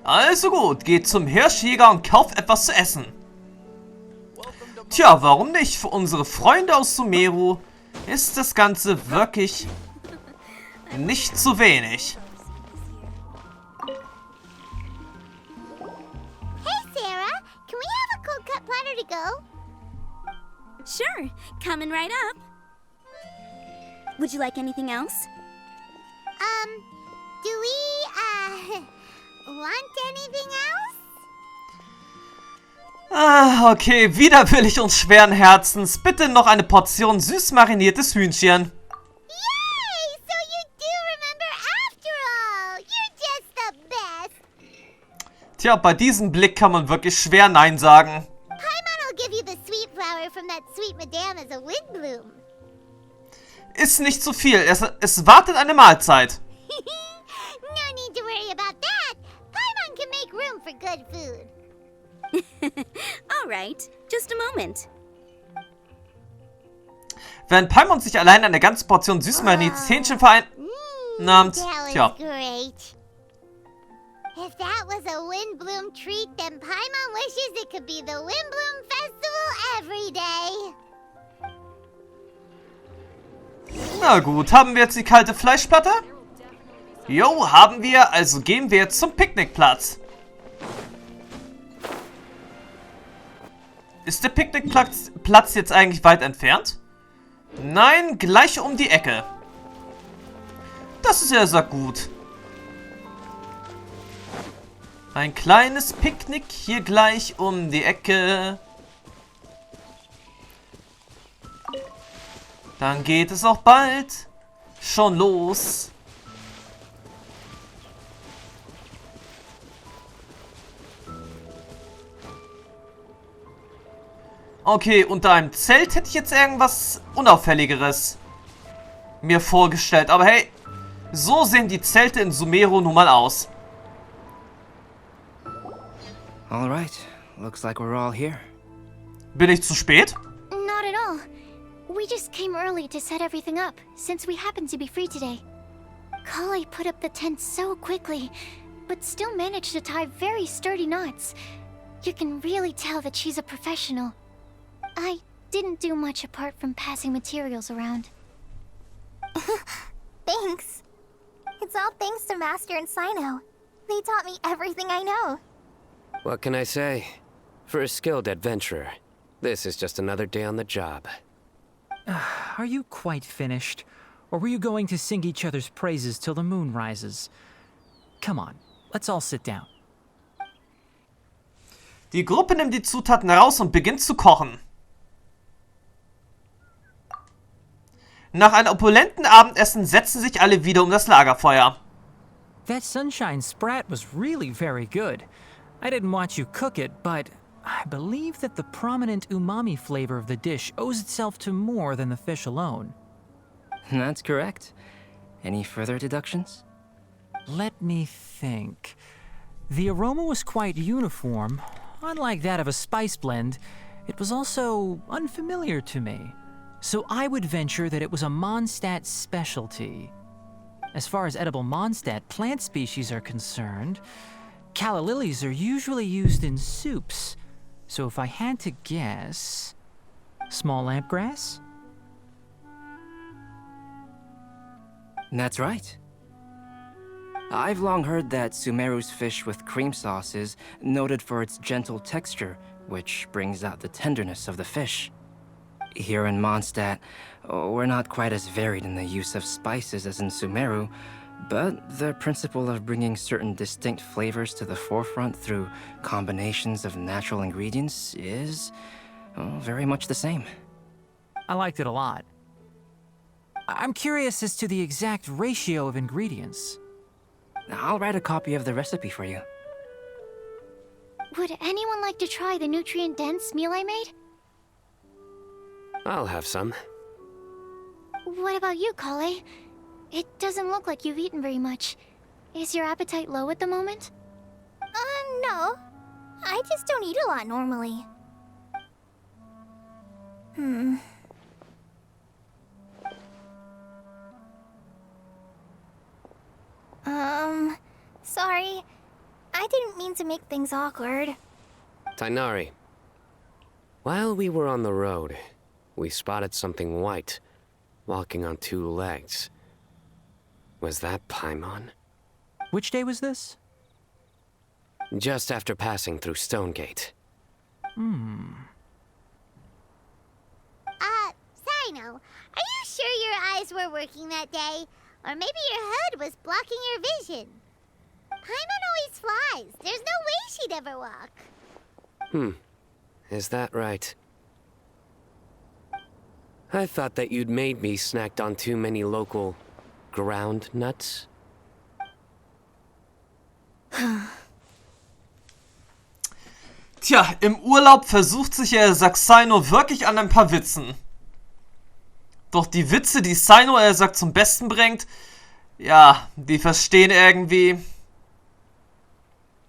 Also gut, geht zum Hirschjäger und kauft etwas zu essen. Tja, warum nicht? Für unsere Freunde aus Sumeru ist das Ganze wirklich nicht zu wenig. Hey Sarah, can we have a cold cut platter to go? Sure, coming right up. Would you like anything else? Do we, want anything else? Ah, okay, widerwillig und schweren Herzens. Bitte noch eine Portion süß mariniertes Hühnchen. Yay! So you do remember after all! You're just the best! Tja, bei diesem Blick kann man wirklich schwer Nein sagen. Paimon will give you the sweet flower from that sweet madame as a windbloom. Ist nicht zu viel, es wartet eine Mahlzeit. No need to worry about that. Paimon can make room for good food. Alright, just a moment. Während Paimon sich allein eine ganze Portion süß mariniertes Hähnchen vereinnahmt, That was tja, great. If that was a windbloom treat, then Paimon wishes it could be the Windblume Festival every day. na gut, haben wir jetzt die kalte Fleischplatte? Jo, haben wir, also gehen wir jetzt zum Picknickplatz. Ist der Picknickplatz jetzt eigentlich weit entfernt? Nein, gleich um die Ecke. Das ist ja sehr gut. Ein kleines Picknick hier gleich um die Ecke. Dann geht es auch bald schon los. Okay, unter einem Zelt hätte ich jetzt irgendwas Unauffälligeres mir vorgestellt. Aber hey, so sehen die Zelte in Sumeru nun mal aus. Alright, looks like we're all here. Bin ich zu spät? Not at all. We just came early to set everything up, since we happen to be free today. Collei put up the tent so quickly, but still managed to tie very sturdy knots. You can really tell that she's a professional. I didn't do much apart from passing materials around. Thanks. It's all thanks to Master and Cyno. They taught me everything I know. What can I say? For a skilled adventurer, this is just another day on the job. Are you quite finished? Or were you going to sing each other's praises till the moon rises? Come on, let's all sit down. Die Gruppe nimmt die Zutaten heraus und beginnt zu kochen. Nach einem opulenten Abendessen setzen sich alle wieder um das Lagerfeuer. That sunshine sprat was really very good. I didn't watch you cook it, but I believe that the prominent umami flavor of the dish owes itself to more than the fish alone. That's correct. Any further deductions? Let me think. The aroma was quite uniform. Unlike that of a spice blend, it was also unfamiliar to me. So I would venture that it was a Mondstadt specialty. As far as edible Mondstadt plant species are concerned, calla lilies are usually used in soups. So if I had to guess... small lampgrass? That's right. I've long heard that Sumeru's fish with cream sauce is noted for its gentle texture, which brings out the tenderness of the fish. Here in Mondstadt, we're not quite as varied in the use of spices as in Sumeru, but the principle of bringing certain distinct flavors to the forefront through combinations of natural ingredients is very much the same. I liked it a lot. I'm curious as to the exact ratio of ingredients. I'll write a copy of the recipe for you. Would anyone like to try the nutrient-dense meal I made? I'll have some. What about you, Collei? It doesn't look like you've eaten very much. Is your appetite low at the moment? No. I just don't eat a lot normally. Sorry. I didn't mean to make things awkward. Tighnari, while we were on the road, we spotted something white, walking on 2 legs. Was that Paimon? Which day was this? Just after passing through Stonegate. Cyno, are you sure your eyes were working that day? Or maybe your hood was blocking your vision? Paimon always flies. There's no way she'd ever walk. Is that right? I thought that you'd made me snacked on too many local ground nuts. Tja, im Urlaub versucht sich sagt Cyno wirklich an ein paar Witzen. Doch die Witze, die Cyno sagt zum Besten bringt, ja, die verstehen irgendwie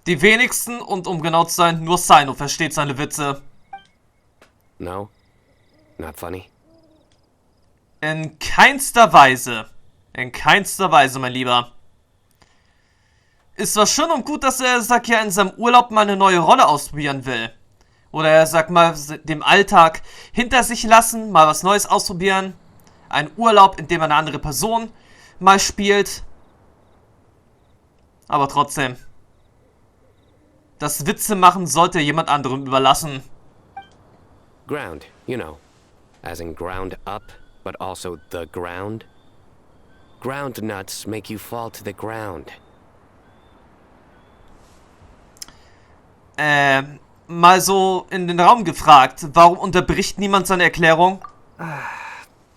die wenigsten und um genau zu sein, nur Cyno versteht seine Witze. No? Not funny? In keinster Weise. In keinster Weise, mein Lieber. Ist zwar schön und gut, dass er sagt, ja in seinem Urlaub mal eine neue Rolle ausprobieren will. Oder er sagt mal, dem Alltag hinter sich lassen, mal was Neues ausprobieren. Ein Urlaub, in dem er eine andere Person mal spielt. Aber trotzdem. Das Witze machen sollte jemand anderem überlassen. Ground, you know. As in ground up, but also the ground. Ground nuts make you fall to the ground. Mal so in den Raum gefragt, warum unterbricht niemand seine Erklärung?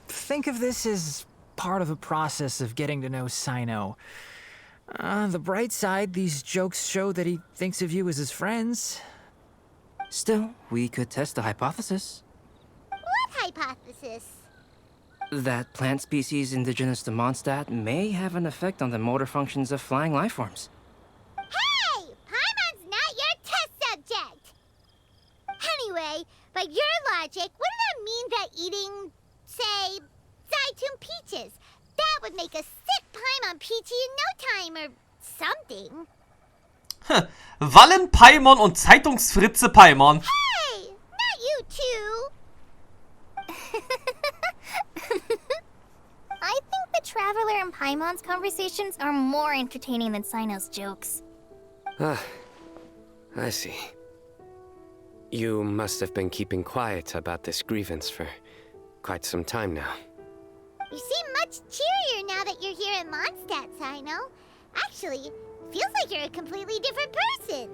Think of this as part of the process of getting to know Cyno. The bright side, these jokes show that he thinks of you as his friends. Still, we could test the hypothesis. What hypothesis? That plant species indigenous to Mondstadt may have an effect on the motor functions of flying lifeforms. Hey! Paimon's not your test subject! Anyway, by your logic, wouldn't that mean that eating, say, Zaitun peaches, that would make a sick Paimon peachy in no time or something? Wallen Paimon und Zeitungsfritze Paimon. Hey! Not you too! I think the Traveler and Paimon's conversations are more entertaining than Cyno's jokes. I see. You must have been keeping quiet about this grievance for quite some time now. You seem much cheerier now that you're here in Mondstadt, Cyno. Actually, feels like you're a completely different person.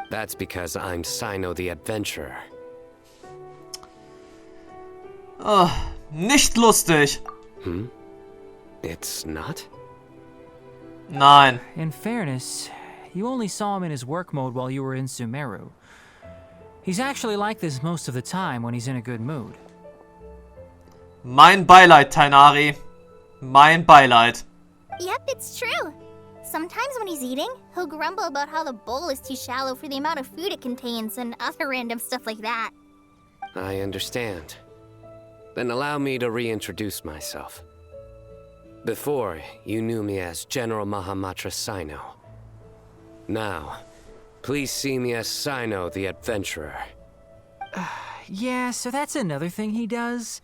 That's because I'm Cyno the Adventurer. Nicht lustig. It's not? Nein. In fairness, you only saw him in his work mode while you were in Sumeru. He's actually like this most of the time when he's in a good mood. Mein Beileid, Tighnari. Mein Beileid. Yep, it's true. Sometimes when he's eating, he'll grumble about how the bowl is too shallow for the amount of food it contains and other random stuff like that. I understand. Then allow me to reintroduce myself. Before, you knew me as General Mahamatra Cyno. Now, please see me as Cyno the Adventurer. Yeah, so that's another thing he does.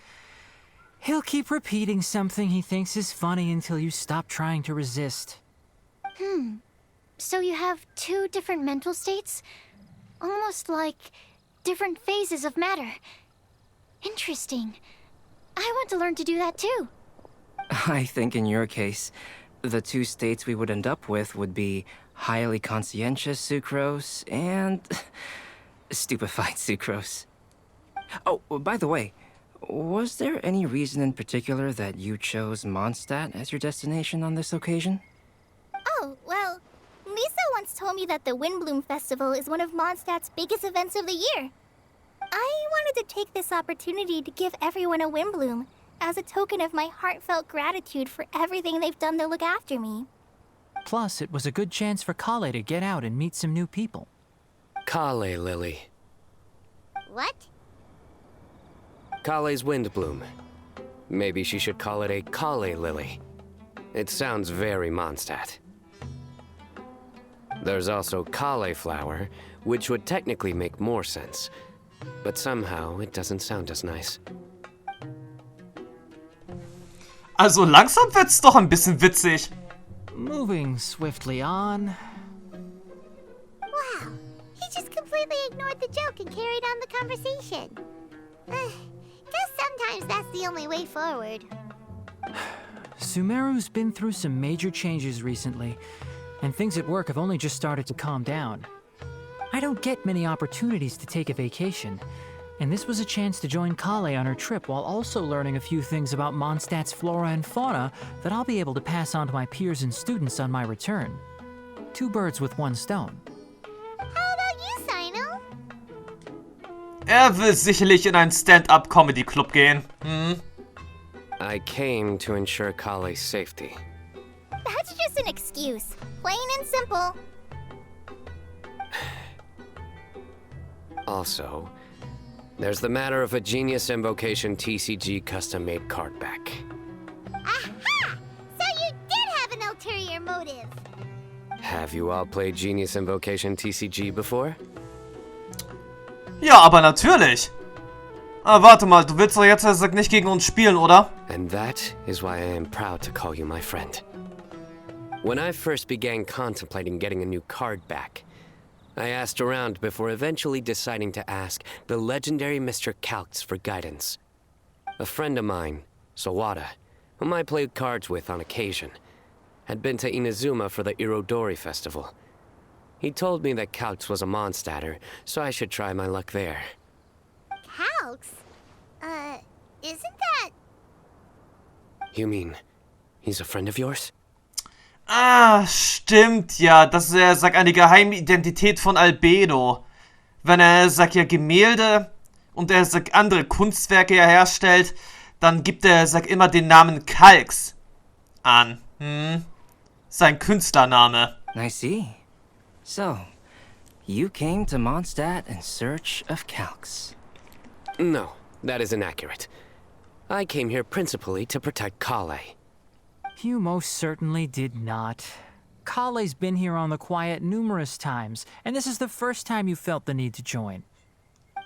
He'll keep repeating something he thinks is funny until you stop trying to resist. So you have 2 different mental states? Almost like different phases of matter. Interesting. I want to learn to do that too. I think in your case, the 2 states we would end up with would be highly conscientious sucrose and stupefied sucrose. Oh, by the way, was there any reason in particular that you chose Mondstadt as your destination on this occasion? Oh, well, Lisa once told me that the Windblumenfest Festival is one of Mondstadt's biggest events of the year. I wanted to take this opportunity to give everyone a Windblume, as a token of my heartfelt gratitude for everything they've done to look after me. Plus, it was a good chance for Collei to get out and meet some new people. Collei Lily. What? Collei's Windblume. Maybe she should call it a Collei Lily. It sounds very Mondstadt. There's also cauliflower, which would technically make more sense. But somehow it doesn't sound as nice. Also langsam wird's doch ein bisschen witzig. Moving swiftly on. Wow, he just completely ignored the joke and carried on the conversation. Guess sometimes that's the only way forward. Sumeru's been through some major changes recently, and things at work have only just started to calm down. I don't get many opportunities to take a vacation, and this was a chance to join Collei on her trip while also learning a few things about Mondstadt's flora and fauna that I'll be able to pass on to my peers and students on my return. 2 birds with 1 stone. How about you, Cyno? Er will sicherlich in einen Stand-up-Comedy-Club gehen. I came to ensure Collei's safety. That's just an excuse. Plain and simple. Also, there's the matter of a Genius Invocation TCG custom-made card back. Aha! So you did have an ulterior motive. Have you all played Genius Invocation TCG before? Ja, aber natürlich. Ah, warte mal, du willst doch jetzt nicht gegen uns spielen, oder? And that is why I am proud to call you my friend. When I first began contemplating getting a new card back, I asked around before eventually deciding to ask the legendary Mr. Calx for guidance. A friend of mine, Sawada, whom I played cards with on occasion, had been to Inazuma for the Irodori festival. He told me that Calx was a Mondstadter, so I should try my luck there. Calx? Isn't that... You mean, he's a friend of yours? Ah, stimmt, ja. Das ist, eine geheime Identität von Albedo. Wenn er, ja, Gemälde und er, andere Kunstwerke herstellt, dann gibt er, immer den Namen Calx an. Sein Künstlername. I see. So, you came to Mondstadt in search of Calx. No, that is inaccurate. I came here principally to protect Collei. You most certainly did not. Collei's been here on the quiet numerous times, and this is the first time you felt the need to join.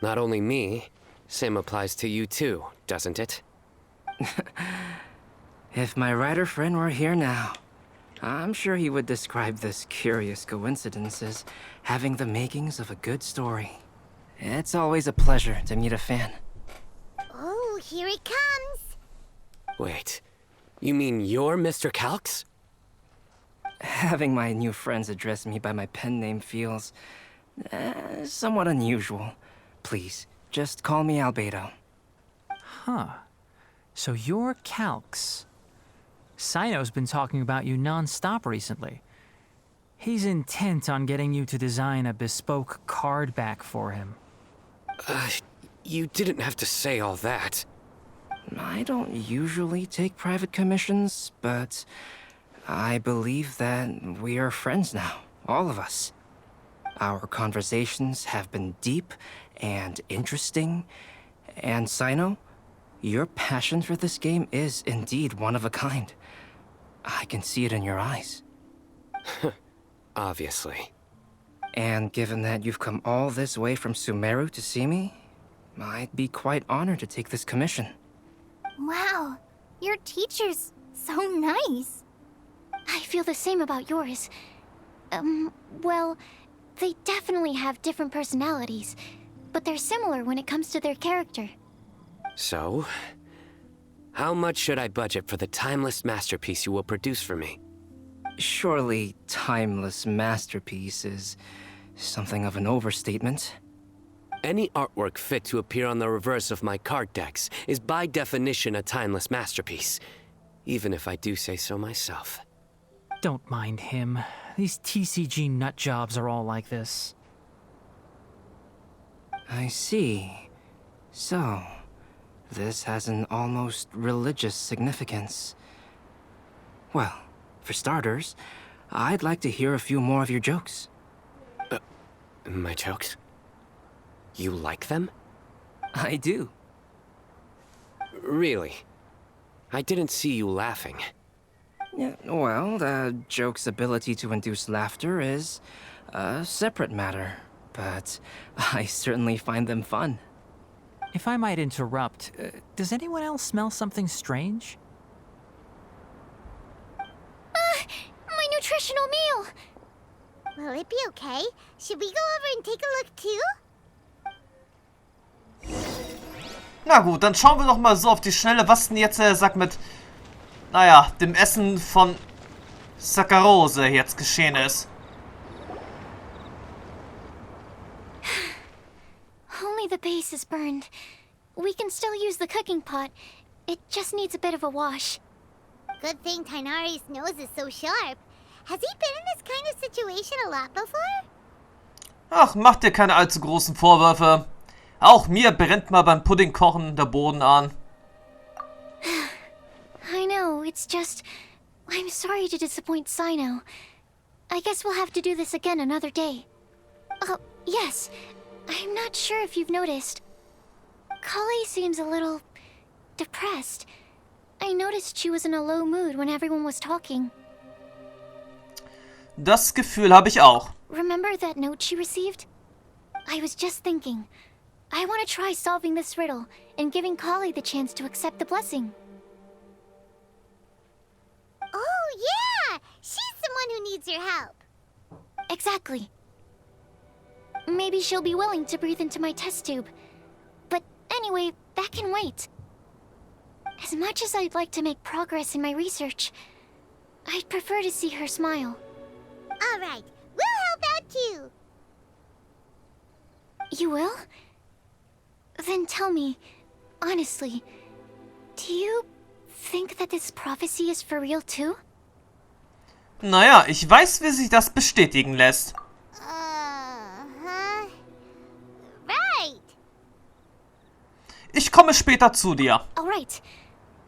Not only me, same applies to you too, doesn't it? If my writer friend were here now, I'm sure he would describe this curious coincidence as having the makings of a good story. It's always a pleasure to meet a fan. Oh, here it comes. Wait, you mean you're Mr. Calx? Having my new friends address me by my pen name feels somewhat unusual. Please, just call me Albedo. Huh. So you're Calx. Cyno's been talking about you non-stop recently. He's intent on getting you to design a bespoke card back for him. You didn't have to say all that. I don't usually take private commissions, but I believe that we are friends now, all of us. Our conversations have been deep and interesting, and Cyno, your passion for this game is indeed one of a kind. I can see it in your eyes. Obviously. And given that you've come all this way from Sumeru to see me, I'd be quite honored to take this commission. Wow, your teacher's so nice. I feel the same about yours. Well, they definitely have different personalities, but they're similar when it comes to their character. So, how much should I budget for the timeless masterpiece you will produce for me? Surely, timeless masterpiece is something of an overstatement. Any artwork fit to appear on the reverse of my card decks is by definition a timeless masterpiece, even if I do say so myself. Don't mind him. These TCG nut jobs are all like this. I see. So, this has an almost religious significance. Well, for starters, I'd like to hear a few more of your jokes. My jokes? You like them? I do. Really? I didn't see you laughing. Yeah, well, the joke's ability to induce laughter is a separate matter, but I certainly find them fun. If I might interrupt, does anyone else smell something strange? My nutritional meal! Will it be okay? Should we go over and take a look too? Na gut, dann schauen wir doch mal so auf die Schnelle, was denn jetzt der Sack mit, naja, dem Essen von Saccharose jetzt geschehen ist. Only the base is burned. We can still use the cooking pot. It just needs a bit of a wash. Good thing Tighnari's nose is so sharp. Has he been in this kind of situation a lot before? Ach, mach dir keine allzu großen Vorwürfe. Auch mir brennt mal beim Puddingkochen der Boden an. I know, it's just... I'm sorry to disappoint Cyno. I guess we'll have to do this again another day. Oh, yes. I'm not sure if you've noticed. Collei seems a little... depressed. I noticed she was in a low mood when everyone was talking. Das Gefühl habe ich auch. Remember that note she received? I was just thinking. I want to try solving this riddle and giving Collei the chance to accept the blessing. Oh, yeah! She's someone who needs your help. Exactly. Maybe she'll be willing to breathe into my test tube. But anyway, that can wait. As much as I'd like to make progress in my research, I'd prefer to see her smile. All right, we'll help out too. You will? Then tell me, honestly, do you think that this prophecy is for real too? Naja, ich weiß, wie sich das bestätigen lässt. Right. Ich komme später zu dir. Alright,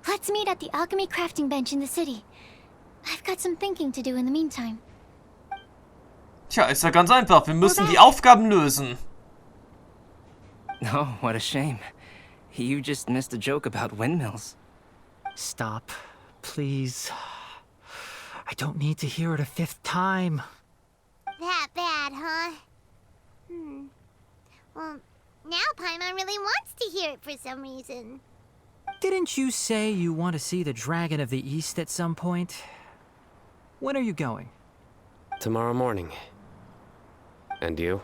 let's meet at the alchemy crafting bench in the city. I've got some thinking to do in the meantime. Tja, ist ja ganz einfach. Wir müssen die Aufgaben lösen. Oh, what a shame. You just missed a joke about windmills. Stop, please. I don't need to hear it a fifth time. That bad, huh? Well, now Paimon really wants to hear it for some reason. Didn't you say you want to see the Dragon of the East at some point? When are you going? Tomorrow morning. And you?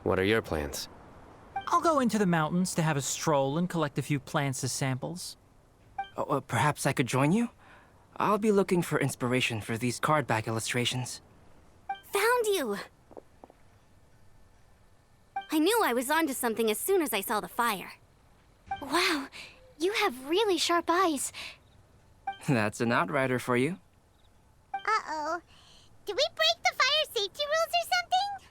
What are your plans? I'll go into the mountains to have a stroll and collect a few plants as samples. Oh, perhaps I could join you? I'll be looking for inspiration for these card back illustrations. Found you! I knew I was onto something as soon as I saw the fire. Wow, you have really sharp eyes. That's an outrider for you. Uh-oh. Did we break the fire safety rules or something?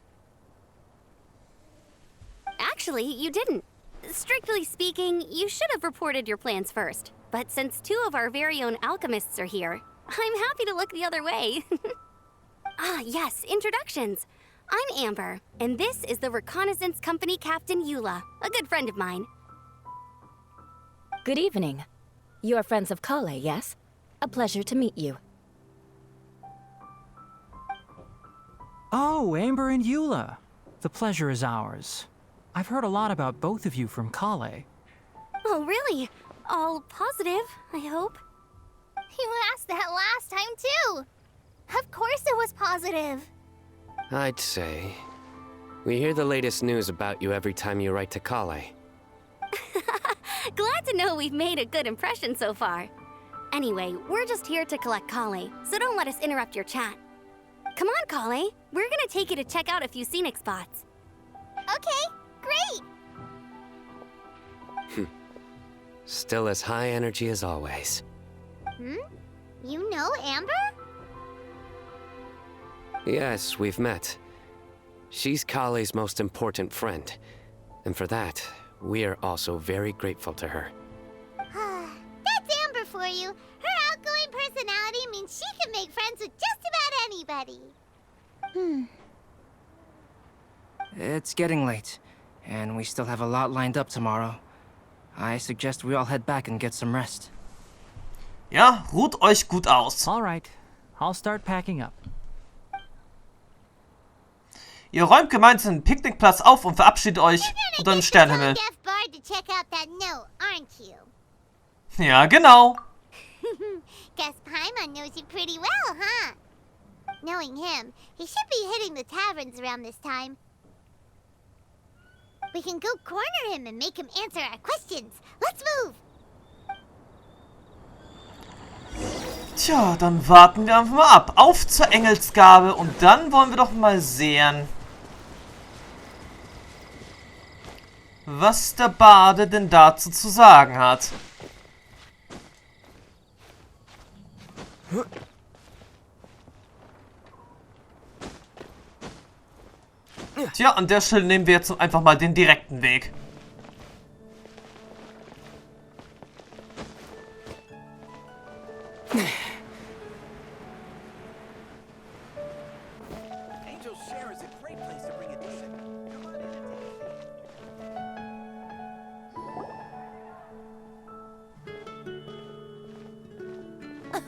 Actually, you didn't. Strictly speaking, you should have reported your plans first. But since two of our very own alchemists are here, I'm happy to look the other way. Ah, yes, introductions. I'm Amber, and this is the Reconnaissance Company Captain Eula, a good friend of mine. Good evening. You are friends of Collei, yes? A pleasure to meet you. Oh, Amber and Eula. The pleasure is ours. I've heard a lot about both of you from Collei. Oh, really? All positive, I hope. You asked that last time too. Of course it was positive. I'd say. We hear the latest news about you every time you write to Collei. Glad to know we've made a good impression so far. Anyway, we're just here to collect Collei, so don't let us interrupt your chat. Come on, Collei. We're gonna take you to check out a few scenic spots. Okay, great. Still as high energy as always. You know Amber? Yes, we've met. She's Collei's most important friend. And for that, we are also very grateful to her. That's Amber for you. Her outgoing personality means she can make friends with just about anybody. It's getting late, and we still have a lot lined up tomorrow. I suggest we all head back and get some rest. Ja, ruht euch gut aus. All right, I'll start packing up. Ihr räumt gemeinsam den Picknickplatz auf und verabschiedet euch unter dem Sternenhimmel. Deaf Bard to check out that note, aren't you? Ja, genau. Guess Paimon knows you pretty well, huh? Knowing him, he should be hitting the taverns around this time. We can go corner him and make him answer our questions. Let's move! Tja, dann warten wir einfach mal ab. Auf zur Engelsgabe und dann wollen wir doch mal sehen, was der Bade denn dazu zu sagen hat. Tja, an der Stelle nehmen wir jetzt einfach mal den direkten Weg.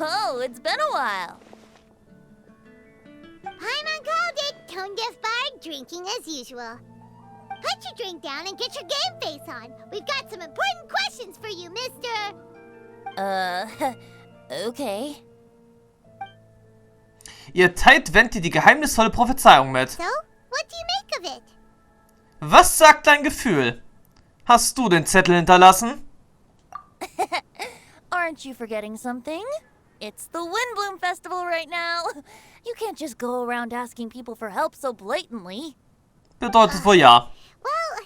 Oh, it's been a while. Paimon called it, Tone Deaf Bard, drinking as usual. Put your drink down and get your game face on. We've got some important questions for you, mister. Okay. Ihr teilt Venti die geheimnisvolle Prophezeiung mit. So, what do you make of it? Was sagt dein Gefühl? Hast du den Zettel hinterlassen? Aren't you forgetting something? It's the Windblume Festival right now. You can't just go around asking people for help so blatantly. Bedeutet wohl ja. Well,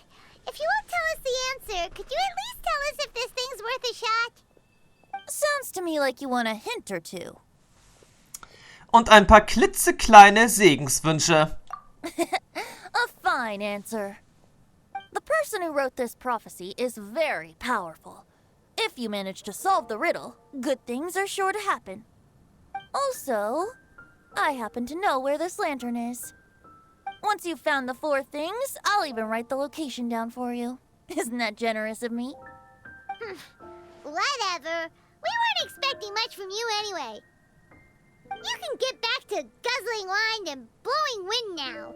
if you won't tell us the answer, could you at least tell us if this thing's worth a shot? Sounds to me like you want a hint or two. Und ein paar klitzekleine Segenswünsche. A fine answer. The person who wrote this prophecy is very powerful. If you manage to solve the riddle, good things are sure to happen. Also, I happen to know where this lantern is. Once you've found the 4 things, I'll even write the location down for you. Isn't that generous of me? Whatever. We weren't expecting much from you anyway. You can get back to guzzling wine and blowing wind now.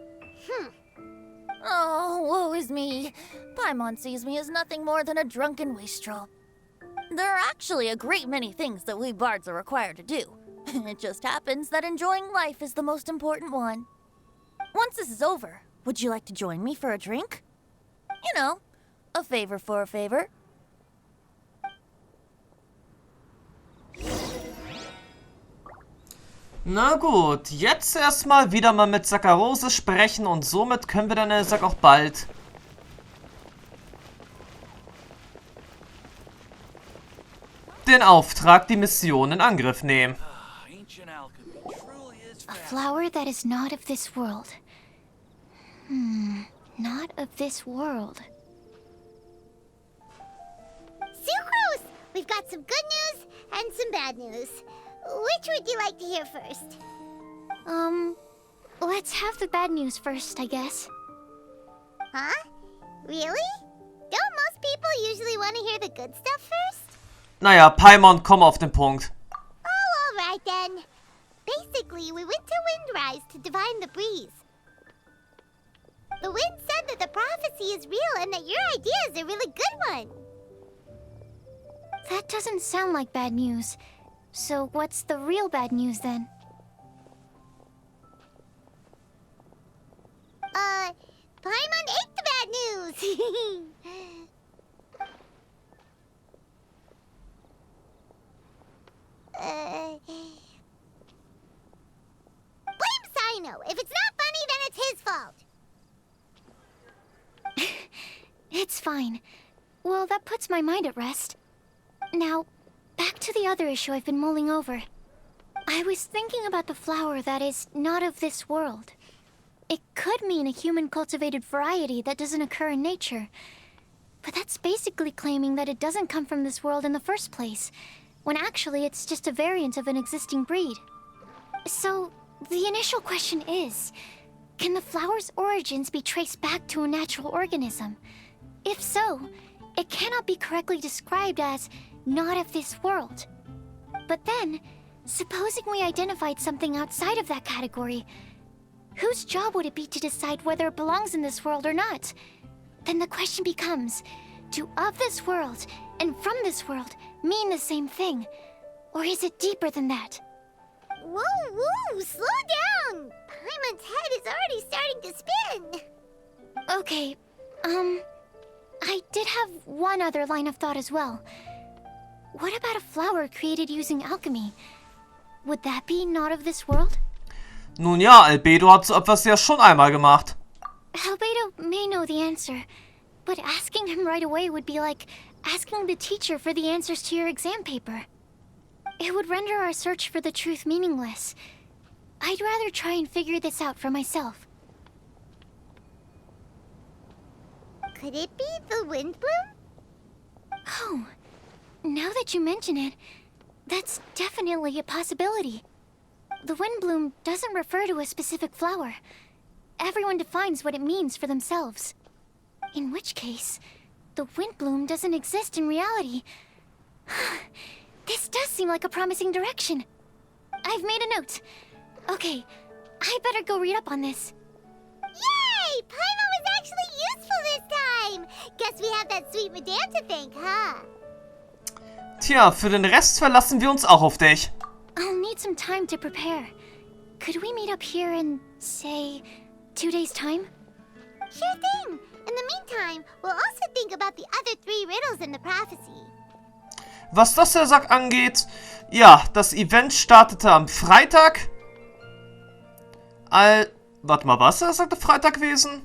Oh, woe is me. Paimon sees me as nothing more than a drunken wastrel. There are actually a great many things that we bards are required to do. It just happens that enjoying life is the most important one. Once this is over, would you like to join me for a drink? You know, a favor for a favor. Na gut, jetzt erstmal wieder mal mit Saccharose sprechen und somit können wir dann auch bald den Auftrag, die Mission in Angriff nehmen. A flower that is not of this world. Not of this world. Sucrose! We've got some good news and some bad news. Which would you like to hear first? Let's have the bad news first, I guess. Huh? Really? Don't most people usually want to hear the good stuff first? Naja, Paimon, komm auf den Punkt. Oh, alright then. Basically, we went to Windrise to divine the breeze. The wind said that the prophecy is real and that your idea is a really good one. That doesn't sound like bad news. So what's the real bad news then? Paimon ate the bad news! Blame Cyno! If it's not funny, then it's his fault! It's fine. Well, that puts my mind at rest. Now, back to the other issue I've been mulling over. I was thinking about the flower that is not of this world. It could mean a human-cultivated variety that doesn't occur in nature. But that's basically claiming that it doesn't come from this world in the first place, when actually it's just a variant of an existing breed. So, the initial question is, can the flower's origins be traced back to a natural organism? If so, it cannot be correctly described as not of this world. But then, supposing we identified something outside of that category, whose job would it be to decide whether it belongs in this world or not? Then the question becomes, do of this world and from this world mean the same thing? Or is it deeper than that? Whoa, whoa, slow down! Paimon's head is already starting to spin. Okay, I did have one other line of thought as well. What about a flower created using alchemy? Would that be not of this world? Nun ja, Albedo hat so etwas ja schon einmal gemacht. Albedo may know the answer, but asking him right away would be like asking the teacher for the answers to your exam paper. It would render our search for the truth meaningless. I'd rather try and figure this out for myself. Could it be the Windblume? Oh, now that you mention it, that's definitely a possibility. The Windblume doesn't refer to a specific flower. Everyone defines what it means for themselves. In which case, the Windblume doesn't exist in reality. This does seem like a promising direction. I've made a note. Okay, I better go read up on this. Yay! Paimon was actually useful this time! Guess we have that sweet madame to thank, huh? Tja, für den Rest verlassen wir uns auch auf dich. I'll need some time to prepare. Could we meet up here in, say, 2 days' time? Sure thing! In the meantime, we'll also think about the other 3 riddles in the prophecy. Was das der Sack angeht, ja, das Event startete am Freitag. Warte mal, was er sagte Freitag gewesen?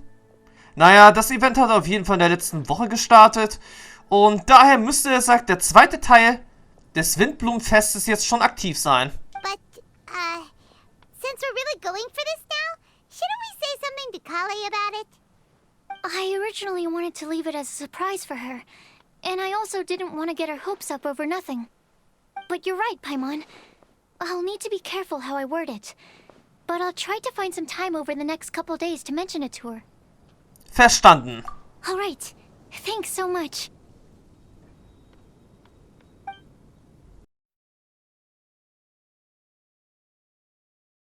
Naja, das Event hat auf jeden Fall in der letzten Woche gestartet. Und daher müsste er sagt, der zweite Teil des Windblumenfestes jetzt schon aktiv sein. But, since we're really going for this now, shouldn't we say something to Collei about it? I originally wanted to leave it as a surprise for her, and I also didn't want to get her hopes up over nothing. But you're right, Paimon. I'll need to be careful how I word it. But I'll try to find some time over the next couple days to mention it to her. Verstanden. All right. Thanks so much.